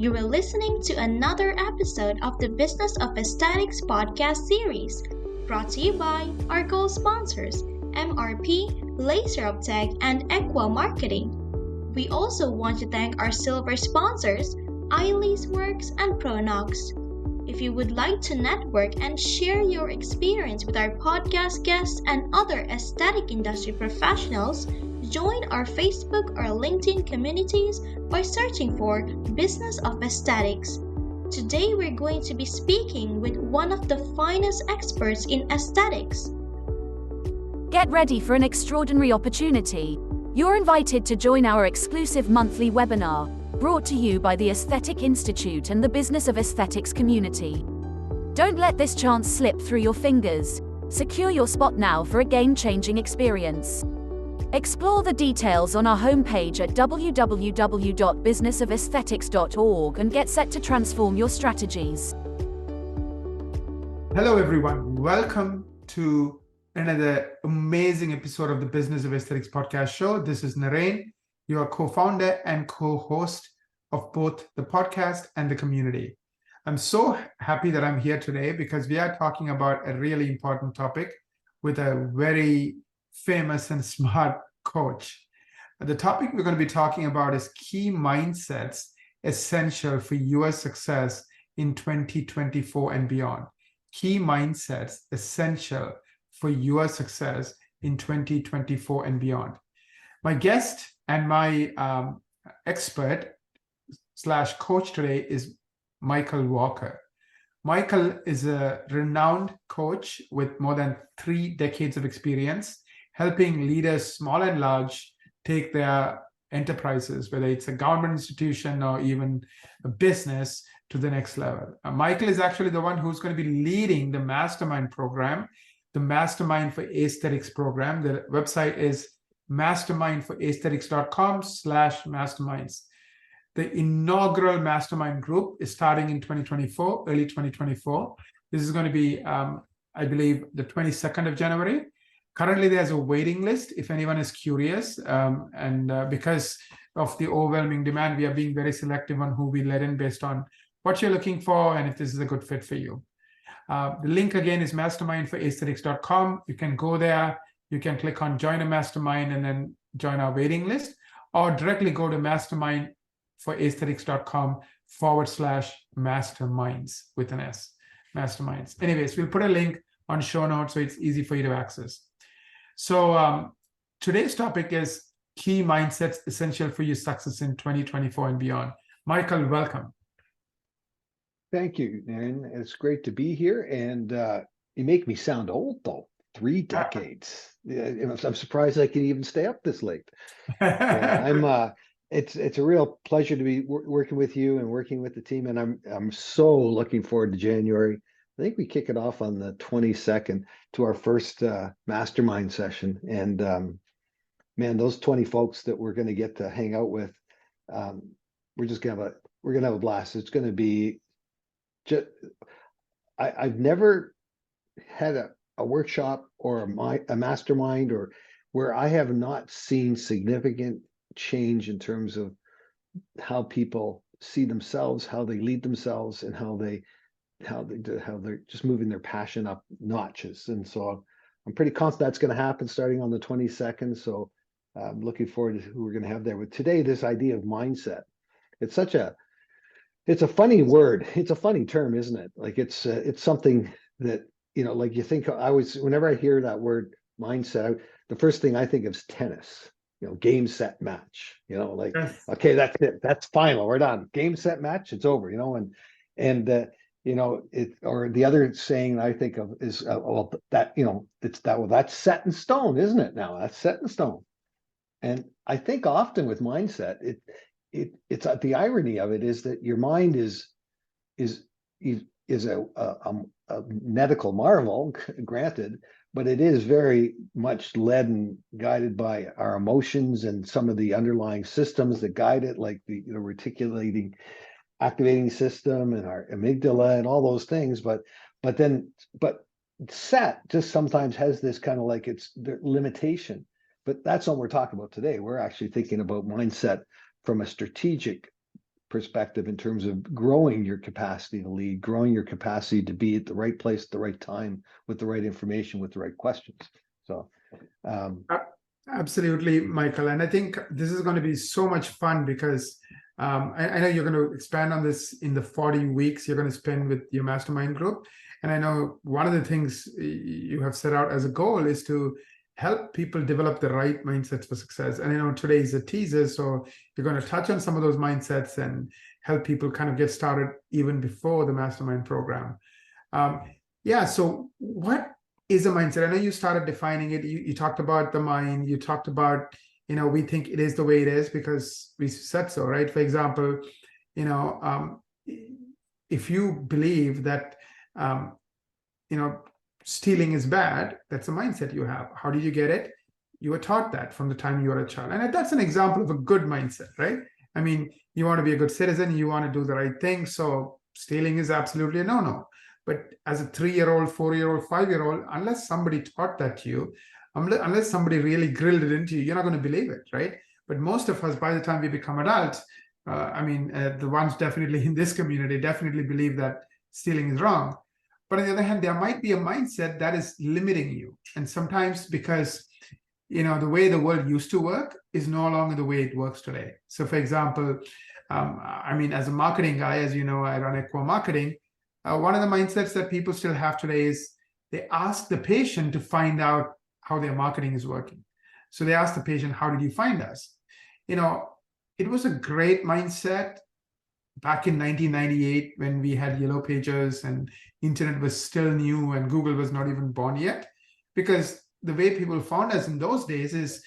You are listening to another episode of the Business of Aesthetics podcast series, brought to you by our gold sponsors, MRP, Laser Tech, and Equa Marketing. We also want to thank our silver sponsors, Eilis Works and Pronox. If you would like to network and share your experience with our podcast guests and other aesthetic industry professionals, join our Facebook or LinkedIn communities by searching for Business of Aesthetics. Today we're going to be speaking with one of the finest experts in aesthetics. Get ready for an extraordinary opportunity. You're invited to join our exclusive monthly webinar, brought to you by the Aesthetic Institute and the Business of Aesthetics community. Don't let this chance slip through your fingers. Secure your spot now for a game-changing experience. Explore the details on our homepage at www.businessaesthetics.org and get set to transform your strategies. Hello, everyone. Welcome to another amazing episode of the Business of Aesthetics podcast show. This is Narain, your co-founder and co-host of both the podcast and the community. I'm so happy that I'm here today because we are talking about a really important topic with a very famous and smart coach. The topic we're going to be talking about is key mindsets essential for your success in 2024 and beyond. Key mindsets essential for your success in 2024 and beyond. My guest and my expert / coach today is Michael Walker. Michael is a renowned coach with more than 3 decades of experience, helping leaders, small and large, take their enterprises, whether it's a government institution or even a business, to the next level. Michael is actually the one who's going to be leading the mastermind program, the Mastermind for Aesthetics program. The website is mastermindforaesthetics.com/masterminds. The inaugural mastermind group is starting in 2024, early 2024. This is going to be, I believe, the 22nd of January. Currently, there's a waiting list if anyone is curious. Because of the overwhelming demand, we are being very selective on who we let in based on what you're looking for and if this is a good fit for you. The link again is mastermindforaesthetics.com. You can go there. You can click on join a mastermind and then join our waiting list, or directly go to mastermindforaesthetics.com/masterminds with an S, masterminds. Anyways, we'll put a link on show notes so it's easy for you to access. So today's topic is key mindsets essential for your success in 2024 and beyond. Michael, welcome. Thank you, Aaron. It's great to be here. And you make me sound old, though. 3 decades. I'm surprised I can even stay up this late. It's a real pleasure to be working with you and working with the team. And I'm so looking forward to January. I think we kick it off on the 22nd to our first mastermind session. And man, those 20 folks that we're going to get to hang out with, we're going to have a blast. It's going to be just, I've never had a workshop or a mastermind or where I have not seen significant change in terms of how people see themselves, how they lead themselves, and how they're just moving their passion up notches. And so I'm pretty confident that's going to happen starting on the 22nd. So I'm looking forward to who we're going to have there. But today, this idea of mindset, it's a funny word. It's a funny term, isn't it? Like it's something that, like you think whenever I hear that word mindset, the first thing I think of is tennis, game, set, match, Yes. Okay, that's it. That's final. We're done. Game, set, match. It's over, or the other saying I think of is, that's set in stone, isn't it? Now that's set in stone. And I think often with mindset, it's the irony of it is that your mind is a medical marvel, granted, but it is very much led and guided by our emotions and some of the underlying systems that guide it, like the reticulating activating system and our amygdala and all those things. But set just sometimes has this kind of like it's the limitation. But that's what we're talking about today. We're actually thinking about mindset from a strategic perspective in terms of growing your capacity to lead, growing your capacity to be at the right place at the right time with the right information, with the right questions. So, absolutely, Michael. And I think this is going to be so much fun because I know you're going to expand on this in the 40 weeks you're going to spend with your mastermind group. And I know one of the things you have set out as a goal is to help people develop the right mindsets for success. And I know today is a teaser, so you're going to touch on some of those mindsets and help people kind of get started even before the mastermind program. Yeah, so what is a mindset? I know you started defining it. You talked about the mind. You talked about, we think it is the way it is because we said so, right? For example, if you believe that, stealing is bad, that's a mindset you have. How did you get it? You were taught that from the time you were a child. And that's an example of a good mindset, right? I mean, you want to be a good citizen, you want to do the right thing. So stealing is absolutely a no-no. But as a 3-year-old, 4-year-old, 5-year-old, unless somebody taught that to you, unless somebody really grilled it into you, you're not going to believe it, right? But most of us, by the time we become adults, the ones definitely in this community definitely believe that stealing is wrong. But on the other hand, there might be a mindset that is limiting you. And sometimes because, the way the world used to work is no longer the way it works today. So for example, as a marketing guy, as you know, I run Equa Marketing. One of the mindsets that people still have today is they ask the patient to find out how their marketing is working. So they ask the patient, how did you find us? It was a great mindset back in 1998 when we had yellow pages and internet was still new and Google was not even born yet. Because the way people found us in those days is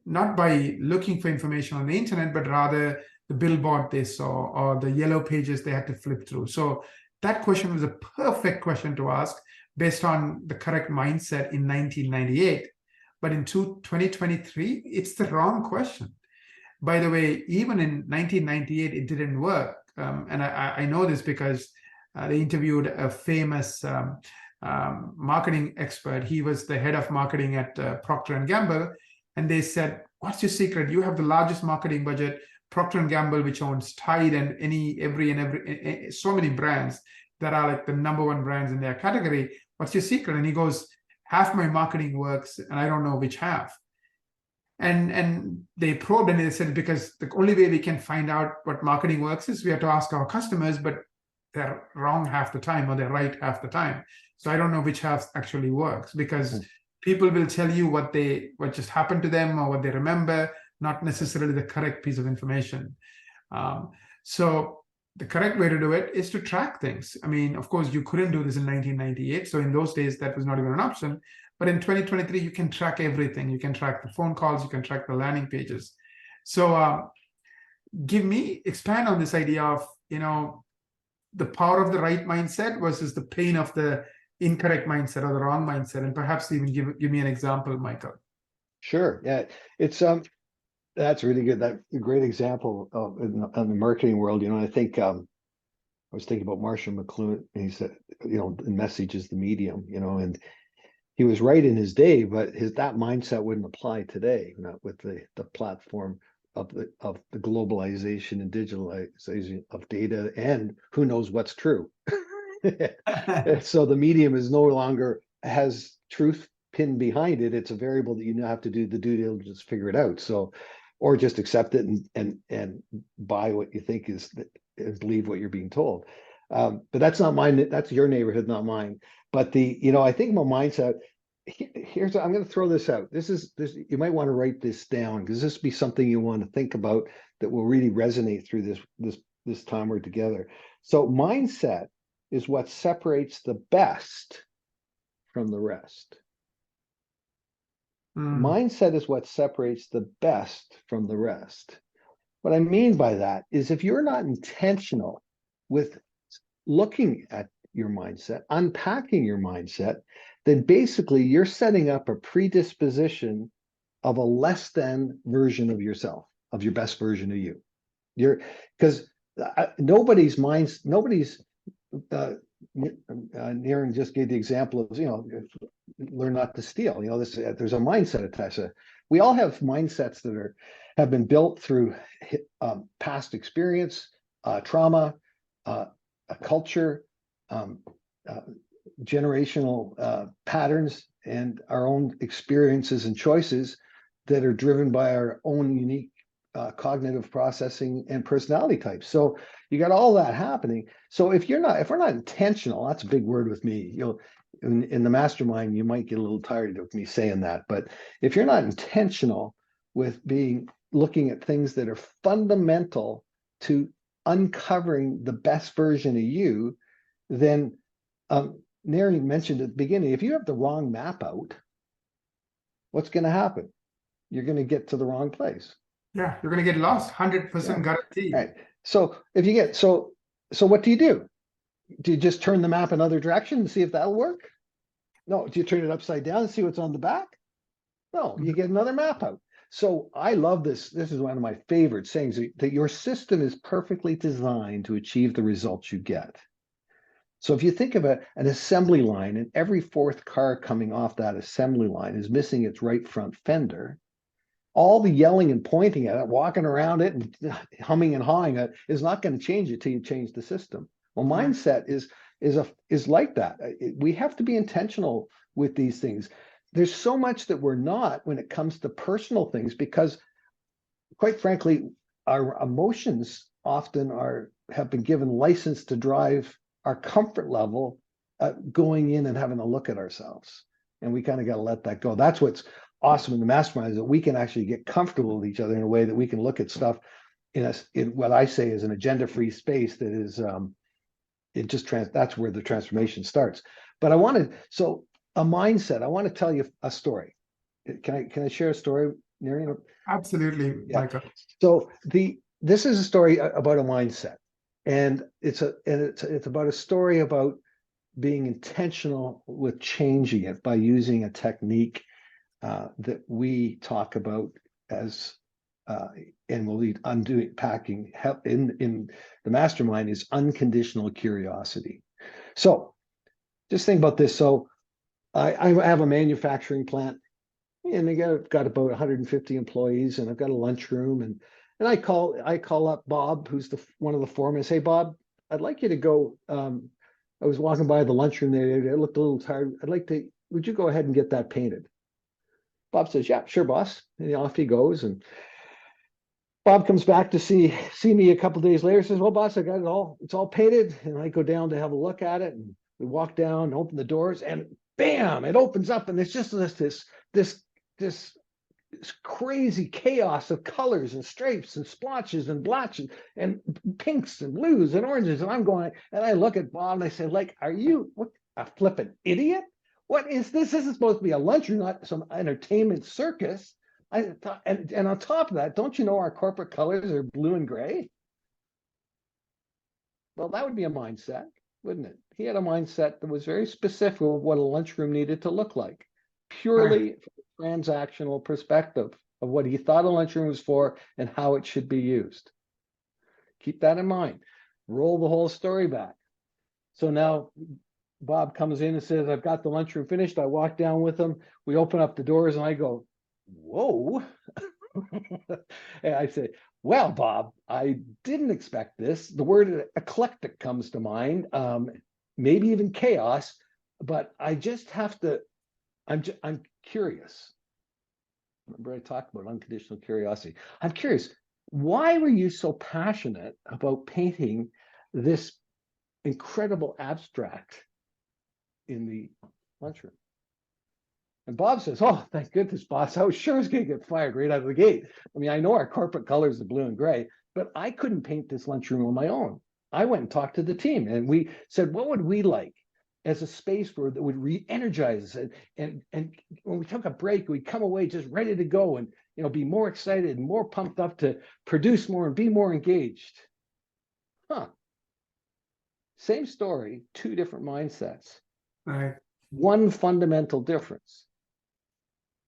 not by looking for information on the internet, but rather the billboard they saw or the yellow pages they had to flip through. So that question was a perfect question to ask based on the correct mindset in 1998. But in 2023, it's the wrong question. By the way, even in 1998, it didn't work. And I know this because they interviewed a famous marketing expert. He was the head of marketing at Procter & Gamble. And they said, what's your secret? You have the largest marketing budget. Procter & Gamble, which owns Tide and every so many brands that are like the #1 brands in their category. What's your secret? And he goes, half my marketing works and I don't know which half. And they probed and they said, because the only way we can find out what marketing works is we have to ask our customers, but they're wrong half the time or they're right half the time. So I don't know which half actually works because people will tell you what just happened to them or what they remember, not necessarily the correct piece of information. So the correct way to do it is to track things. I mean, of course, you couldn't do this in 1998. So in those days, that was not even an option. But in 2023, you can track everything. You can track the phone calls. You can track the landing pages. So expand on this idea of, the power of the right mindset versus the pain of the incorrect mindset or the wrong mindset. And perhaps even give me an example, Michael. Sure. Yeah. It's that's really good. That's a great example of in the marketing world. I think I was thinking about Marshall McLuhan, and he said, the message is the medium, and he was right in his day, but that mindset wouldn't apply today, not with the platform of the globalization and digitalization of data, and who knows what's true. So the medium is no longer has truth pinned behind it. It's a variable that you now have to do the due diligence to figure it out. So, or just accept it and buy what you think is believe what you're being told. But that's not mine. That's your neighborhood, not mine. But I think my mindset. I'm going to throw this out. This. You might want to write this down because this will be something you want to think about that will really resonate through this time we're together. So mindset is what separates the best from the rest. Mindset is what separates the best from the rest. What I mean by that is if you're not intentional with looking at your mindset, unpacking your mindset, then basically you're setting up a predisposition of a less than version of yourself, of your best version of you. Because nobody's Niren just gave the example of, learn not to steal. There's a mindset attached to it. We all have mindsets that have been built through past experience, trauma, a culture, um, uh, generational patterns, and our own experiences and choices that are driven by our own unique cognitive processing and personality types. So you got all that happening. So if we're not intentional, that's a big word with me. In the mastermind, you might get a little tired of me saying that, but if you're not intentional with looking at things that are fundamental to uncovering the best version of you, then Neri mentioned at the beginning, if you have the wrong map out, what's going to happen? You're going to get to the wrong place. Yeah, you're going to get lost, 100% guarantee. Right. So if you get so what do? Do you just turn the map another direction and see if that'll work? No. Do you turn it upside down and see what's on the back? No, you get another map out. So I love this. This is one of my favorite sayings, that your system is perfectly designed to achieve the results you get. So if you think of an assembly line, and every fourth car coming off that assembly line is missing its right front fender, all the yelling and pointing at it, walking around it and humming and hawing it is not going to change it till you change the system. Well, mindset is like that. We have to be intentional with these things. There's so much that we're not when it comes to personal things, because quite frankly, our emotions often have been given license to drive our comfort level, going in and having a look at ourselves. And we kind of got to let that go. That's what's awesome in the mastermind, is that we can actually get comfortable with each other in a way that we can look at stuff in what I say is an agenda-free space that is that's where the transformation starts. But a mindset. I want to tell you a story. Can I share a story, Neri? Absolutely, Yeah. Michael. So this is a story about a mindset, and it's about a story about being intentional with changing it by using a technique that we talk about as and we'll be unpacking in the mastermind, is unconditional curiosity. So just think about this. So I have a manufacturing plant, and they got about 150 employees, and I've got a lunchroom, and I call up Bob, who's one of the foremen, and say, Bob, I'd like you to go. I was walking by the lunchroom there. I looked a little tired. Would you go ahead and get that painted? Bob says, yeah, sure, boss. And off he goes. And Bob comes back to see me a couple of days later, says, well, boss, I got it's all painted. And I go down to have a look at it. And we walk down and open the doors, and bam, it opens up. And it's just this crazy chaos of colors and stripes and splotches and blotches and pinks and blues and oranges. And I'm going, and I look at Bob and I say, like, are you a flippin' idiot? What is this? This is supposed to be a lunchroom, not some entertainment circus. I thought, and on top of that, don't you know our corporate colors are blue and gray? Well, that would be a mindset, wouldn't it? He had a mindset that was very specific of what a lunchroom needed to look like, purely from a transactional perspective of what he thought a lunchroom was for and how it should be used. Keep that in mind. Roll the whole story back. So now Bob comes in and says, I've got the lunchroom finished. I walk down with him. We open up the doors and I go, whoa. And I say, well, Bob, I didn't expect this. The word eclectic comes to mind, maybe even chaos, but I just have to, I'm curious. Remember I talked about unconditional curiosity. I'm curious, why were you so passionate about painting this incredible abstract in the lunchroom? And Bob says, oh, thank goodness, boss. I was sure I was going to get fired right out of the gate. I mean, I know our corporate colors are blue and gray, but I couldn't paint this lunchroom on my own. I went and talked to the team, and we said, what would we like as a space that would re-energize us? And when we took a break, we'd come away just ready to go and be more excited and more pumped up to produce more and be more engaged. Same story, two different mindsets. Right. One fundamental difference: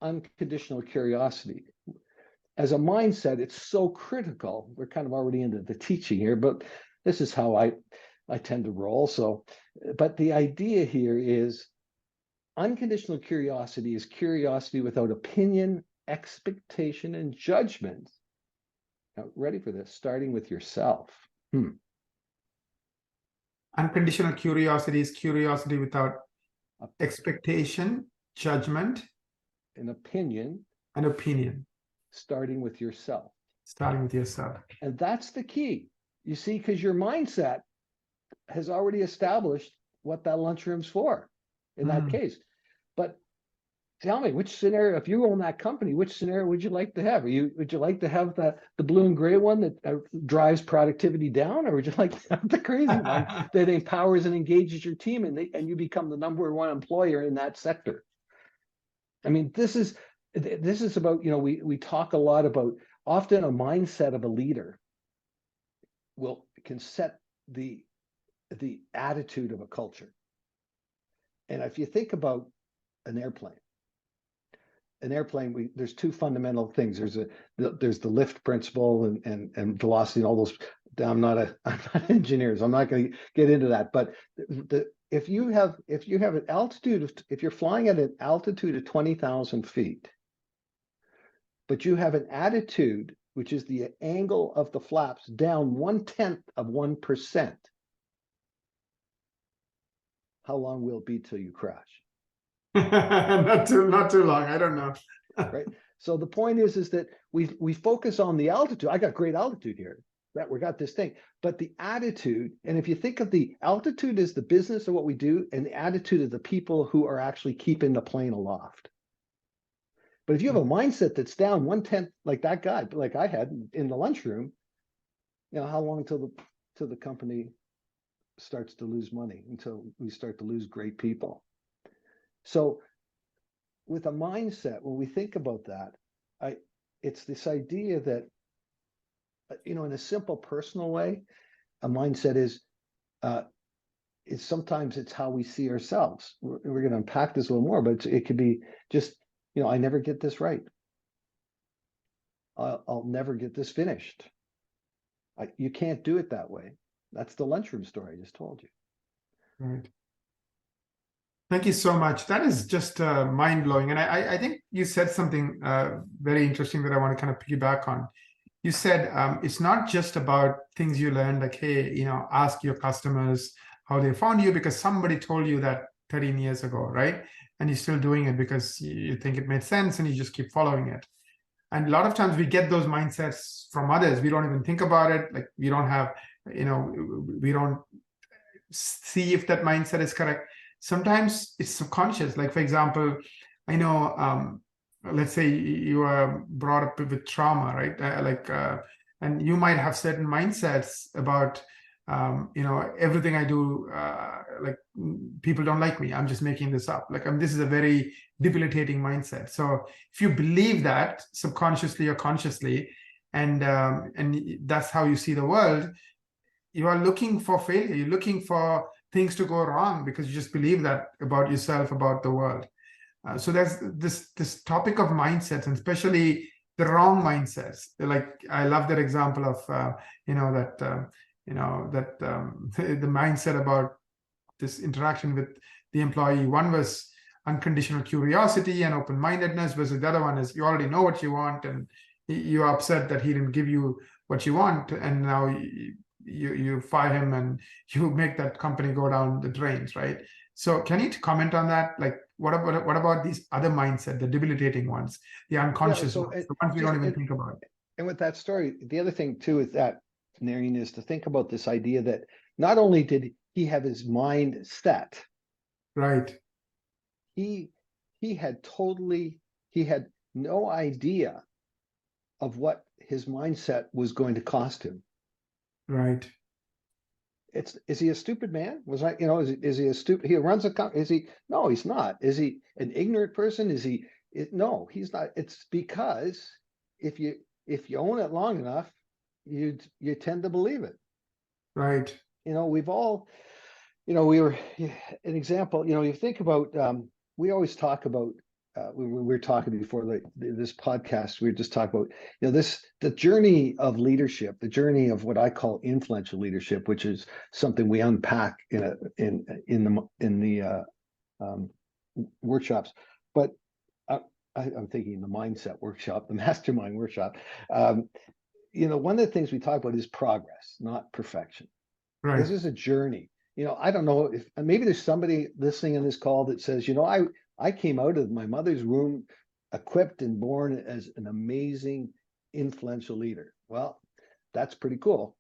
unconditional curiosity. As a mindset, it's so critical. We're kind of already into the teaching here, but this is how I tend to roll. So, but the idea here is unconditional curiosity is curiosity without opinion, expectation, and judgment. Now, ready for this? Starting with yourself. Unconditional curiosity is curiosity without expectation, judgment, An opinion, and opinion, starting with yourself. starting with yourself. And that's the key. You see, because your mindset has already established what that lunchroom's for in that case. But tell me, which scenario, if you own that company, which scenario would you like to have? Would you like to have the blue and gray one that drives productivity down, or would you like to have the crazy one that empowers and engages your team, and you become the number one employer in that sector? I mean, this is about, we talk a lot about, often a mindset of a leader can set the attitude of a culture. And if you think about an airplane, there's two fundamental things. There's the lift principle and velocity and all those. I'm not an engineer, so I'm not going to get into that. But if you have an altitude, if you're flying at an altitude of 20,000 feet, but you have an attitude, which is the angle of the flaps, down 0.1%, how long will it be till you crash? Not too long. I don't know. Right. So the point is that we focus on the altitude. I got great altitude here. That we got this thing, but the attitude, and if you think of the altitude as the business of what we do, and the attitude of the people who are actually keeping the plane aloft. But if you have a mindset that's down 1/10, like that guy, like I had in the lunchroom, how long till the company starts to lose money, until we start to lose great people? So with a mindset, when we think about that, it's this idea that, in a simple personal way, a mindset is sometimes it's how we see ourselves. We're going to unpack this a little more, but it could be just, I never get this right. I'll never get this finished. You can't do it that way. That's the lunchroom story I just told you. Right. Thank you so much. That is just mind-blowing. And I think you said something very interesting that I want to kind of piggyback on. You said it's not just about things you learned, like, hey, ask your customers how they found you because somebody told you that 13 years ago, right? And you're still doing it because you think it made sense and you just keep following it. And a lot of times we get those mindsets from others. We don't even think about it. Like we don't have, we don't see if that mindset is correct. Sometimes it's subconscious. Like, for example, I know, let's say you are brought up with trauma, right? And you might have certain mindsets about, everything I do, like people don't like me. I'm just making this up. Like, this is a very debilitating mindset. So if you believe that subconsciously or consciously, and that's how you see the world, you are looking for failure. You're looking for things to go wrong because you just believe that about yourself, about the world. So there's this topic of mindsets, and especially the wrong mindsets. Like I love that example of the mindset about this interaction with the employee. One was unconditional curiosity and open-mindedness, versus the other one is you already know what you want and you're upset that he didn't give you what you want, and now you fire him and you make that company go down the drains, right? So can you comment on that? Like, what about these other mindset, the debilitating ones, the unconscious ones, the ones we don't even think about? And with that story, the other thing too is that, Naren, is to think about this idea that not only did he have his mind set, right? He had no idea of what his mindset was going to cost him. Right. Is he a stupid man? Is he a stupid? He runs a company. Is he? No, he's not. Is he an ignorant person? No, he's not. It's because if you own it long enough, you tend to believe it. Right. We've all, we were an example. You think about. We always talk about. We were talking before this podcast. We were just talking about the journey of leadership, the journey of what I call influential leadership, which is something we unpack in the workshops. But I'm thinking the mindset workshop, the mastermind workshop. One of the things we talk about is progress, not perfection. Right. This is a journey. I don't know if maybe there's somebody listening in this call that says, I came out of my mother's womb equipped and born as an amazing, influential leader. Well, that's pretty cool.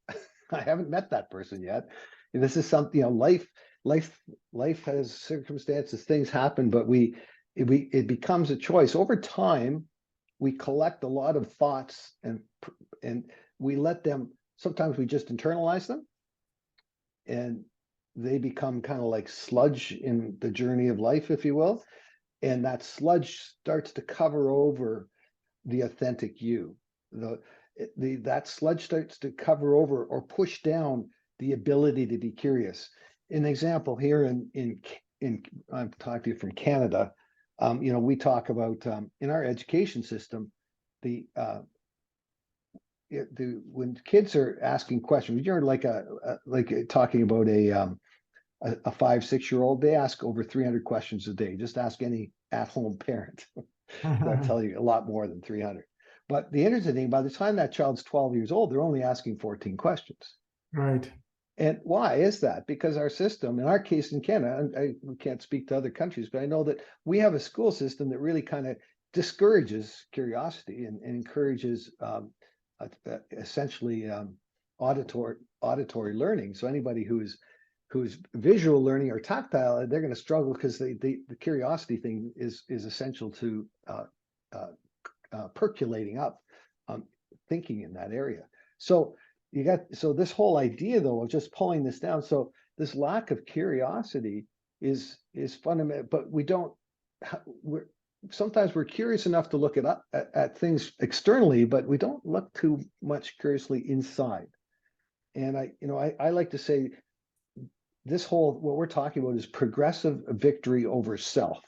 I haven't met that person yet. And this is something, life has circumstances, things happen, but it becomes a choice. Over time, we collect a lot of thoughts and we let them, sometimes we just internalize them, and they become kind of like sludge in the journey of life, if you will. And that sludge starts to cover over the authentic you. That sludge starts to cover over or push down the ability to be curious. An example here I'm talking to you from Canada. We talk about in our education system, when kids are asking questions, you're like talking about a 5-6-year-old, they ask over 300 questions a day. Just ask any at-home parent. They'll tell you a lot more than 300. But the interesting thing, by the time that child's 12 years old, they're only asking 14 questions. Right. And why is that? Because our system, in our case in Canada, and I can't speak to other countries, but I know that we have a school system that really kind of discourages curiosity and encourages essentially auditory learning. So anybody who's visual learning or tactile, they're going to struggle because the curiosity thing is essential to percolating up thinking in that area. So this whole idea though of just pulling this down. So this lack of curiosity is fundamental, but sometimes we're curious enough to look at things externally, but we don't look too much curiously inside. And I like to say what we're talking about is progressive victory over self.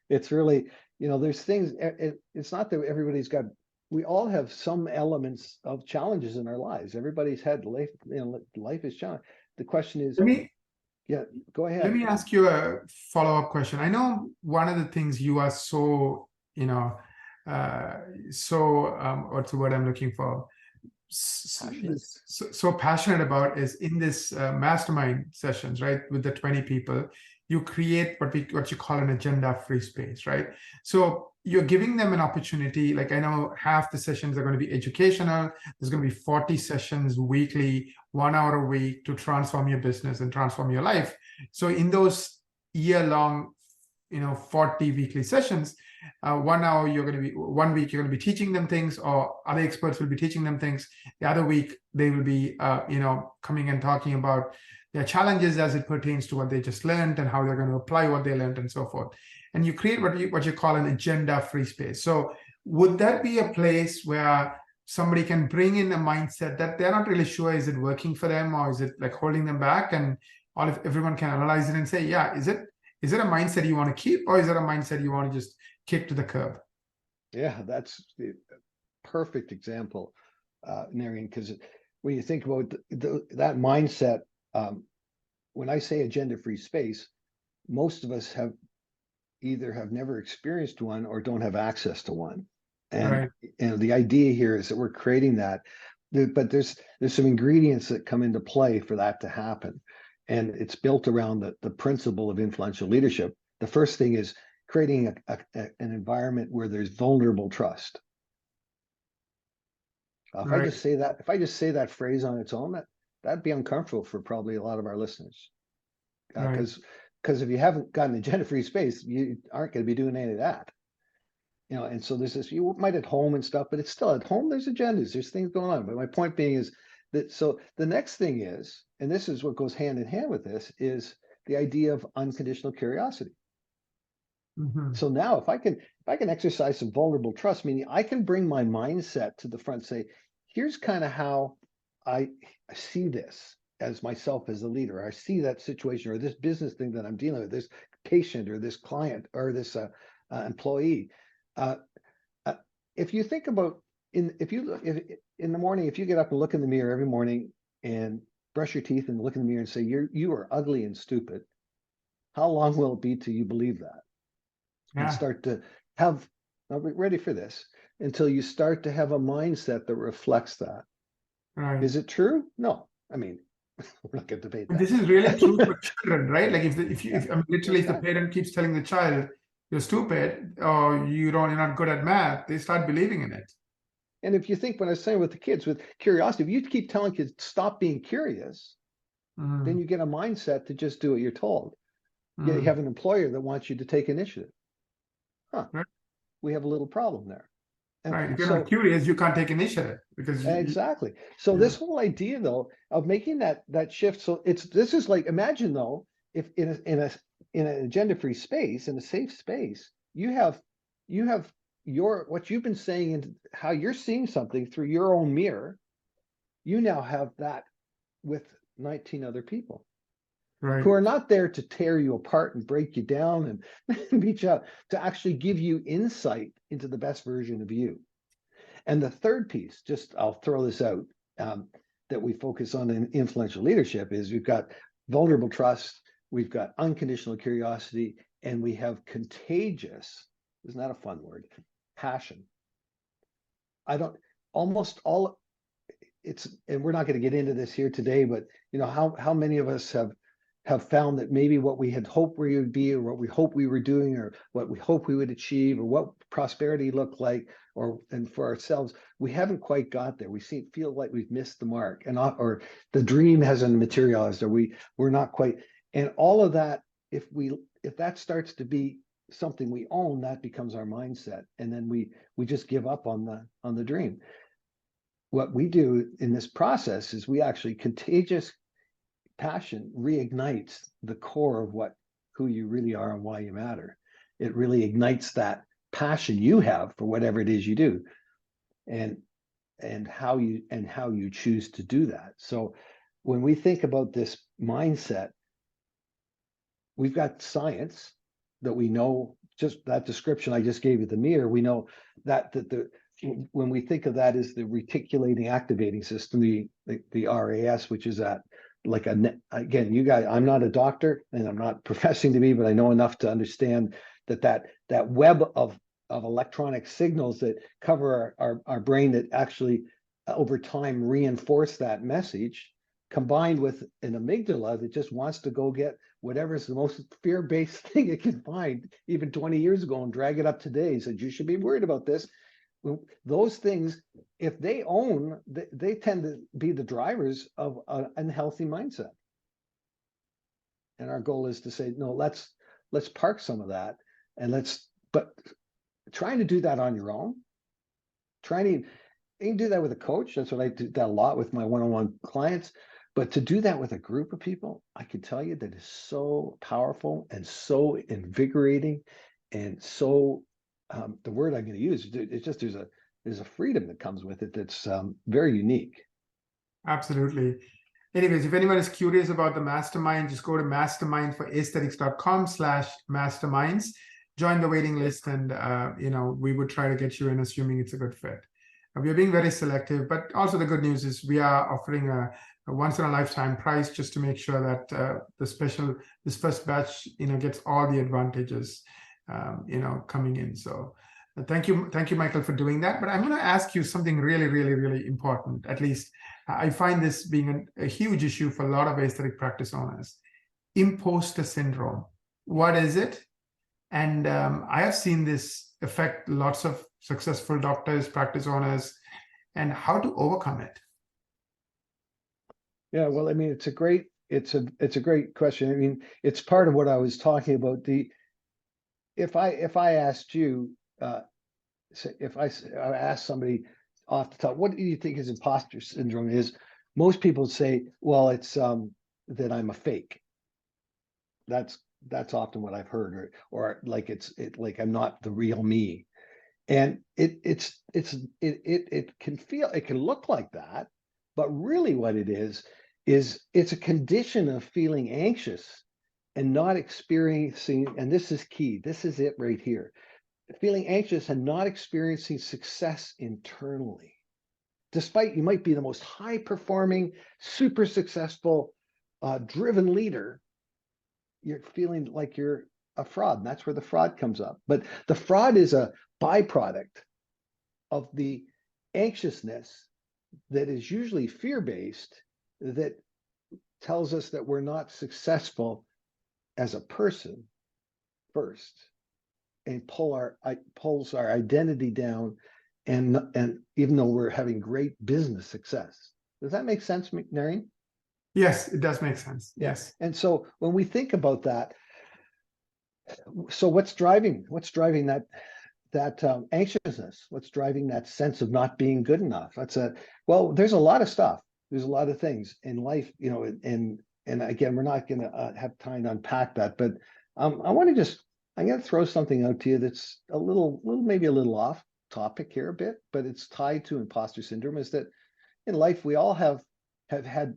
It's really, there's things, it's not that we all have some elements of challenges in our lives. Everybody's had life, life is challenging. The question is, go ahead. Let me ask you a follow-up question. I know one of the things you are so, what's the word I'm looking for? So passionate about is in this mastermind sessions, right? With the 20 people, you create what you call an agenda-free space, right? So you're giving them an opportunity. Like I know half the sessions are going to be educational. There's going to be 40 sessions weekly, 1 hour a week to transform your business and transform your life. So in those year-long, 40 weekly sessions, 1 hour one week you're going to be teaching them things, or other experts will be teaching them things. The other week they will be coming and talking about their challenges as it pertains to what they just learned and how they're going to apply what they learned and so forth. And you create what you call an agenda-free space. So would that be a place where somebody can bring in a mindset that they're not really sure, is it working for them, or is it like holding them back? And everyone can analyze it and say, yeah, is it a mindset you want to keep, or is it a mindset you want to just kick to the curb? Yeah, that's the perfect example, Narayan, because when you think about that mindset, when I say agenda-free space, most of us either have never experienced one or don't have access to one. And, right. The idea here is that we're creating that, but there's some ingredients that come into play for that to happen. And it's built around the principle of influential leadership. The first thing is creating an environment where there's vulnerable trust. If I just say that phrase on its own, that'd be uncomfortable for probably a lot of our listeners. Because if you haven't got an agenda-free space, you aren't going to be doing any of that. And so there's this, you might at home and stuff, but it's still at home, there's agendas, there's things going on. But my point being is that, so the next thing is, and this is what goes hand in hand with this, is the idea of unconditional curiosity. Mm-hmm. So now if I can exercise some vulnerable trust, meaning I can bring my mindset to the front, say, here's kind of how I see this as myself as a leader. I see that situation or this business thing that I'm dealing with, this patient or this client or this employee. If you think about in the morning, if you get up and look in the mirror every morning and brush your teeth and look in the mirror and say you are ugly and stupid, how long will it be till you believe that? And start to have, now be ready for this, until you start to have a mindset that reflects that. Right. Is it true? No. I mean, We're not going to debate And that. this is really true for children, right? Like if I mean, literally, if the Exactly. parent keeps telling the child, you're stupid or you're not good at math, they start believing in it. And if you think what I was saying with the kids, with curiosity, if you keep telling kids stop being curious, then you get a mindset to just do what you're told. You have an employer that wants you to take initiative. Right. We have a little problem there. And Right. If you're so not curious, you can't take initiative because exactly. So yeah. this whole idea though of making that shift. So this is like, imagine though, if in an agenda-free space, in a safe space, you have your what you've been saying and how you're seeing something through your own mirror. You now have that with 19 other people Right. who are not there to tear you apart and break you down and beat you up, to actually give you insight into the best version of you. And the third piece, just I'll throw this out, that we focus on in influential leadership is we've got vulnerable trust, we've got unconditional curiosity, and we have contagious, isn't that a fun word, passion. I don't, almost all, it's, and we're not going to get into this here today, but you know, how many of us have found that maybe what we had hoped we would be, or what we hoped we were doing, or what we hoped we would achieve, or what prosperity looked like, and for ourselves, we haven't quite got there. We feel like we've missed the mark, and or the dream hasn't materialized, or we're not quite. And all of that, if that starts to be something we own, that becomes our mindset, and then we just give up on the dream. What we do in this process is we actually contagious passion reignites the core of who you really are and why you matter. It really ignites that passion you have for whatever it is you do, and how you choose to do that. So when we think about this mindset, we've got science that we know, just that description I just gave you, the mirror, we know that when we think of that as the reticulating activating system, the RAS, which is that, like again, you guys, I'm not a doctor and I'm not professing to be, but I know enough to understand that web of electronic signals that cover our brain, that actually over time reinforce that message, combined with an amygdala that just wants to go get whatever's the most fear-based thing it can find, even 20 years ago, and drag it up today. Said you should be worried about this. Those things, if they tend to be the drivers of an unhealthy mindset. And our goal is to say, no, let's park some of that, and but trying to do that on your own, you can do that with a coach. That's what I do that a lot with my one-on-one clients. But to do that with a group of people, I can tell you that is so powerful and so invigorating, and so the word I'm going to use, it's just there's a freedom that comes with it that's very unique. Absolutely. Anyways, if anyone is curious about the mastermind, just go to mastermind4aesthetics.com/masterminds, join the waiting list, and we would try to get you in, assuming it's a good fit. We are being very selective, but also the good news is we are offering a once in a lifetime price, just to make sure that this first batch gets all the advantages coming in. So thank you, Michael, for doing that. But I'm going to ask you something really, really, really important. At least I find this being a huge issue for a lot of aesthetic practice owners. Imposter syndrome. What is it? And I have seen this affect lots of successful doctors, practice owners, and how to overcome it. Yeah, well, I mean, it's a great question. I mean, it's part of what I was talking about. If I asked you, if I asked somebody off the top, what do you think is imposter syndrome is? Most people say, well, it's that I'm a fake. That's often what I've heard, or like like I'm not the real me. And it can look like that, but really what it is it's a condition of feeling anxious and not experiencing, and this is key, this is it right here, feeling anxious and not experiencing success internally. Despite you might be the most high performing, super successful, driven leader, you're feeling like you're a fraud, and that's where the fraud comes up. But the fraud is a byproduct of the anxiousness that is usually fear-based, that tells us that we're not successful as a person first, and pulls our identity down, and even though we're having great business success. Does that make sense, Naren? Yes, it does make sense. Yes. And so when we think about that, so what's driving that anxiousness? What's driving that sense of not being good enough? Well, there's a lot of stuff. There's a lot of things in life, and again, we're not going to have time to unpack that, but I'm going to throw something out to you that's maybe a little off topic here a bit, but it's tied to imposter syndrome. Is that in life we all have had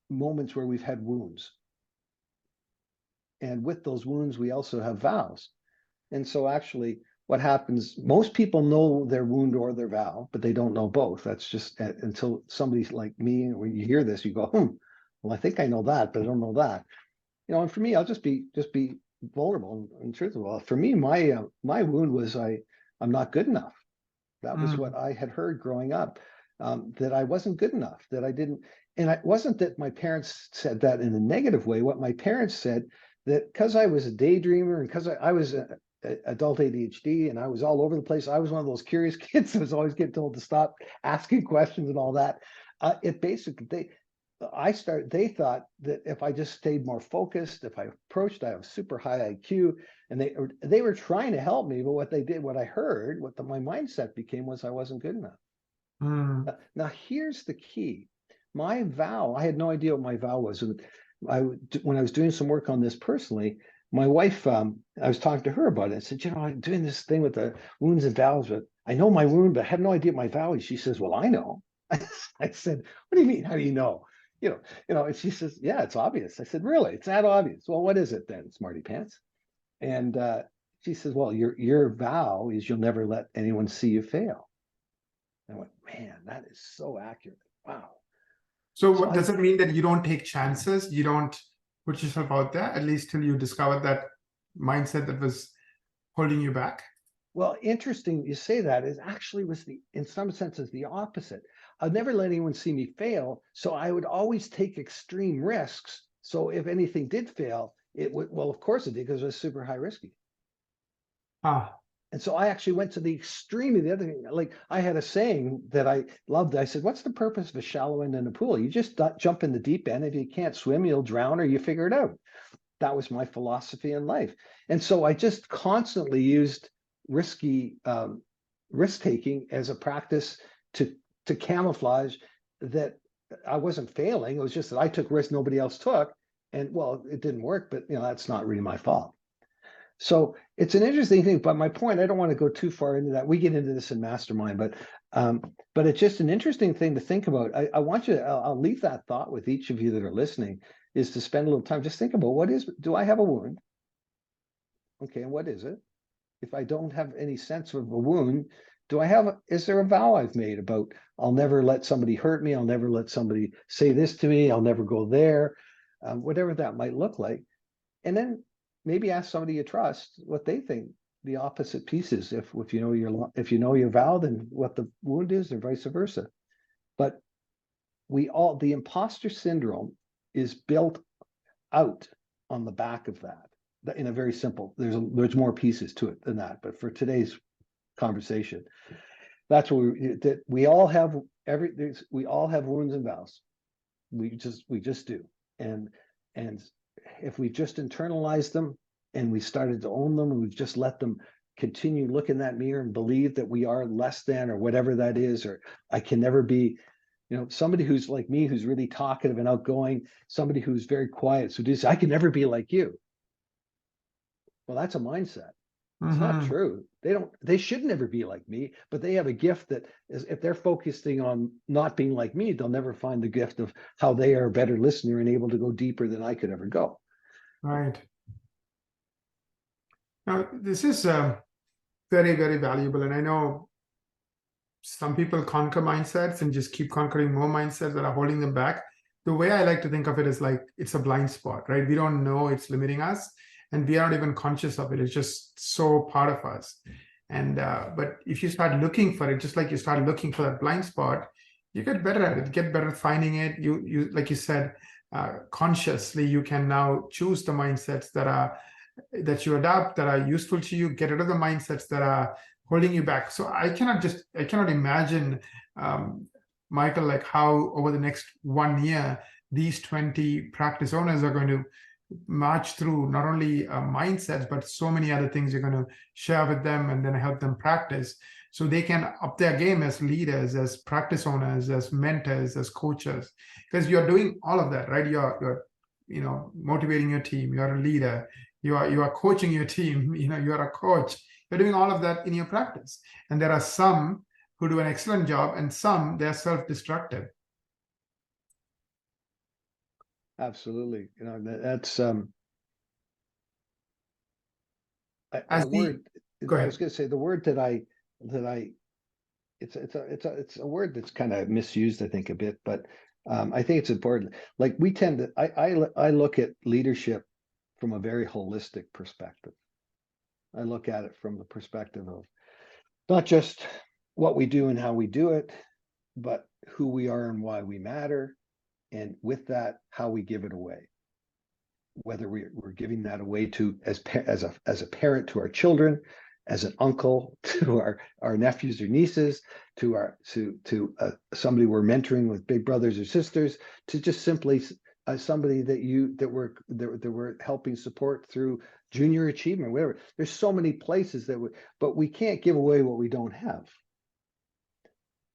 moments where we've had wounds, and with those wounds we also have vows. And so actually what happens, most people know their wound or their vow, but they don't know both. That's just until somebody like me, when you hear this, you go, well, I think I know that, but I don't know that. And for me, I'll just be vulnerable and truthful. For me, my wound was I'm not good enough. That was what I had heard growing up, that I wasn't good enough, that I didn't. And it wasn't that my parents said that in a negative way. What my parents said, that because I was a daydreamer and because I was adult ADHD and I was all over the place, I was one of those curious kids that was always getting told to stop asking questions and all that. It basically, they thought that if I just stayed more focused, if I approached, I have super high IQ, and they were trying to help me, but what I heard, my mindset became was I wasn't good enough. Now here's the key. My vow, I had no idea what my vow was. When I was doing some work on this personally, my wife, I was talking to her about it. I said, I'm doing this thing with the wounds and vows, but I know my wound, but I have no idea what my vow is. She says, well, I know. I said, what do you mean? How do you know? And she says, yeah, it's obvious. I said, really? It's that obvious? Well, what is it then, smarty pants? And she says, well, your vow is you'll never let anyone see you fail. And I went, man, that is so accurate. Wow. So what does it mean that you don't take chances? You don't put yourself out there, at least till you discover that mindset that was holding you back? Well, interesting you say that. Is actually in some senses the opposite. I'd never let anyone see me fail, so I would always take extreme risks. So if anything did fail, it would, well, of course it did, because it was super high risky. And so I actually went to the extreme of the other thing. Like I had a saying that I loved. I said, what's the purpose of a shallow end in a pool? You just jump in the deep end. If you can't swim, you'll drown, or you figure it out. That was my philosophy in life. And so I just constantly used risky risk-taking as a practice to camouflage that I wasn't failing. It was just that I took risks nobody else took. And well, it didn't work, but that's not really my fault. So it's an interesting thing, but my point, I don't want to go too far into that. We get into this in Mastermind, but it's just an interesting thing to think about. I want you to, I'll leave that thought with each of you that are listening, is to spend a little time, just think about do I have a wound? Okay, and what is it? If I don't have any sense of a wound, is there a vow I've made about, I'll never let somebody hurt me, I'll never let somebody say this to me, I'll never go there, whatever that might look like. And then maybe ask somebody you trust what they think the opposite piece is. If you know your vow, then what the wound is, or vice versa. But the imposter syndrome is built out on the back of that. In a very simple, there's more pieces to it than that. But for today's conversation, that's what we all have wounds and vows. We just do. And if we just internalize them and we started to own them, and we've just let them continue, look in that mirror and believe that we are less than, or whatever that is, or I can never be, somebody who's like me, who's really talkative and outgoing, somebody who's very quiet, so I can never be like you. Well, that's a mindset. It's not true. They should never be like me, but they have a gift that is, if they're focusing on not being like me, they'll never find the gift of how they are a better listener and able to go deeper than I could ever go. Right. Now, this is very, very valuable. And I know some people conquer mindsets and just keep conquering more mindsets that are holding them back. The way I like to think of it is like it's a blind spot, right? We don't know it's limiting us, and we aren't even conscious of it. It's just so part of us. And but if you start looking for it, just like you start looking for that blind spot, you get better at it, get better at finding it. You like you said, consciously you can now choose the mindsets that you adopt, that are useful to you, get rid of the mindsets that are holding you back. So I cannot imagine, Michael, like how over the next 1 year, these 20 practice owners are going to march through not only mindsets, but so many other things you're going to share with them and then help them practice so they can up their game as leaders, as practice owners, as mentors, as coaches, because you're doing all of that, right? You're motivating your team, you're a leader, you are coaching your team, you're a coach, you're doing all of that in your practice. And there are some who do an excellent job and some they're self-destructive. Absolutely. That's As the word. Go I ahead. was going to say the word it's a word that's kind of misused, I think, a bit, but I think it's important. Like we tend to, I look at leadership from a very holistic perspective. I look at it from the perspective of not just what we do and how we do it, but who we are and why we matter. And with that, how we give it away. Whether we're giving that away to as a parent to our children, as an uncle to our nephews or nieces, to somebody we're mentoring with big brothers or sisters, to just simply somebody that we're helping support through junior achievement, whatever. There's so many places but we can't give away what we don't have.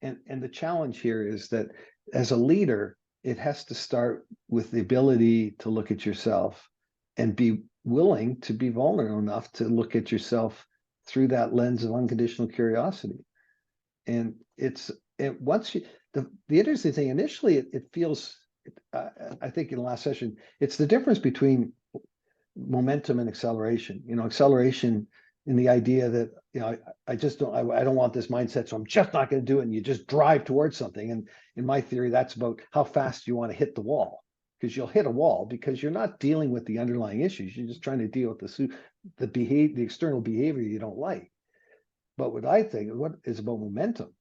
And the challenge here is that as a leader, it has to start with the ability to look at yourself and be willing to be vulnerable enough to look at yourself through that lens of unconditional curiosity. And the interesting thing, initially it feels, I think in the last session, it's the difference between momentum and acceleration. Acceleration in the idea that, I don't want this mindset, so I'm just not going to do it. And you just drive towards something. And in my theory, that's about how fast you want to hit the wall, because you'll hit a wall because you're not dealing with the underlying issues. You're just trying to deal with the external behavior you don't like. But what is about momentum,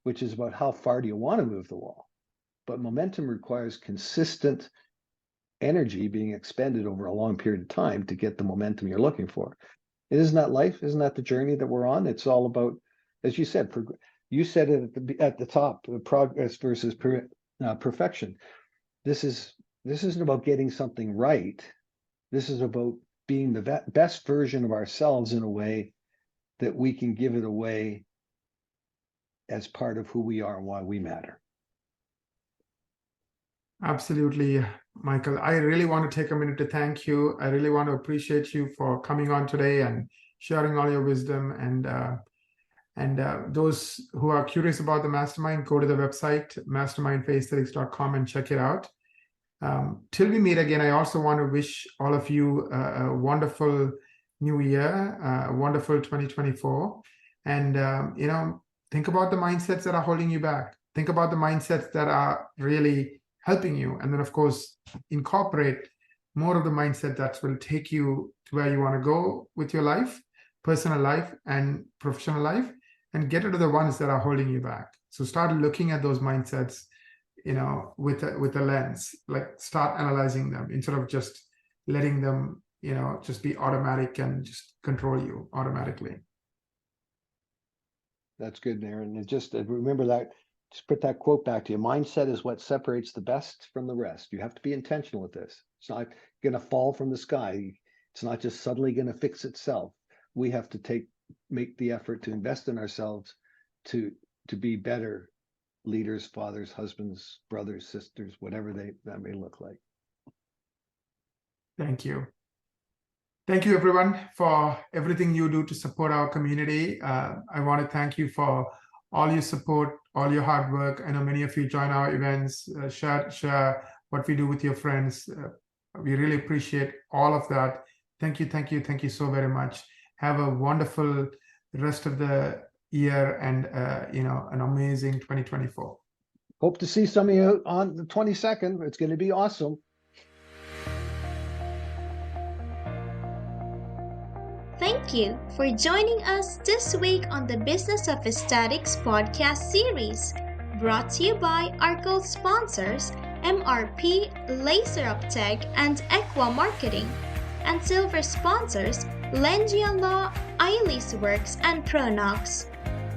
which is about how far do you want to move the wall. But momentum requires consistent energy being expended over a long period of time to get the momentum you're looking for. Isn't that life? Isn't that the journey that we're on? It's all about, as you said, you said it at the top, progress versus perfection. This isn't about getting something right. This is about being the best version of ourselves in a way that we can give it away as part of who we are and why we matter. Absolutely, Michael. I really want to take a minute to thank you. I really want to appreciate you for coming on today and sharing all your wisdom. And those who are curious about the mastermind, go to the website, mastermindforaesthetics.com, and check it out. Till we meet again, I also want to wish all of you a wonderful new year, a wonderful 2024. And, think about the mindsets that are holding you back. Think about the mindsets that are really helping you. And then, of course, incorporate more of the mindset that will take you to where you want to go with your life, personal life and professional life, and get rid of the ones that are holding you back. So start looking at those mindsets, with a lens, like start analyzing them instead of just letting them, just be automatic and just control you automatically. That's good, Aaron. And just remember that. Just put that quote back to you. Mindset is what separates the best from the rest. You have to be intentional with this. It's not going to fall from the sky. It's not just suddenly going to fix itself. We have to make the effort to invest in ourselves to be better leaders, fathers, husbands, brothers, sisters, whatever that may look like. Thank you. Thank you, everyone, for everything you do to support our community. I want to thank you for all your support, all your hard work. I know many of you join our events, share what we do with your friends. We really appreciate all of that. Thank you so very much. Have a wonderful rest of the year and an amazing 2024. Hope to see some of you on the 22nd. It's going to be awesome. Thank you for joining us this week on the Business of Aesthetics podcast series, brought to you by our gold sponsors, MRP, Laser Up Tech, and Equa Marketing. And silver sponsors Lengia Law, Eilis Works, and Pronox.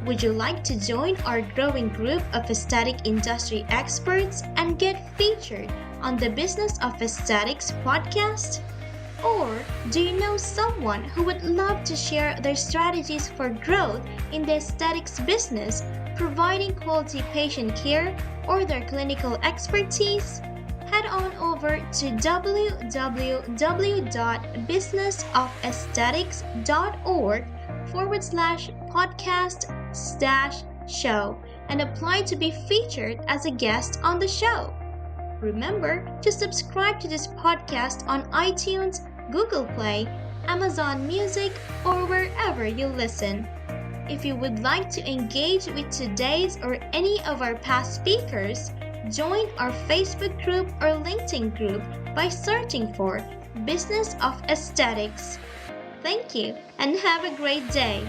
Would you like to join our growing group of aesthetic industry experts and get featured on the Business of Aesthetics podcast? Or do you know someone who would love to share their strategies for growth in the aesthetics business, providing quality patient care or their clinical expertise? Head on over to www.businessofaesthetics.org/podcast-show and apply to be featured as a guest on the show. Remember to subscribe to this podcast on iTunes, Google Play, Amazon Music, or wherever you listen. If you would like to engage with today's or any of our past speakers, join our Facebook group or LinkedIn group by searching for Business of Aesthetics. Thank you and have a great day.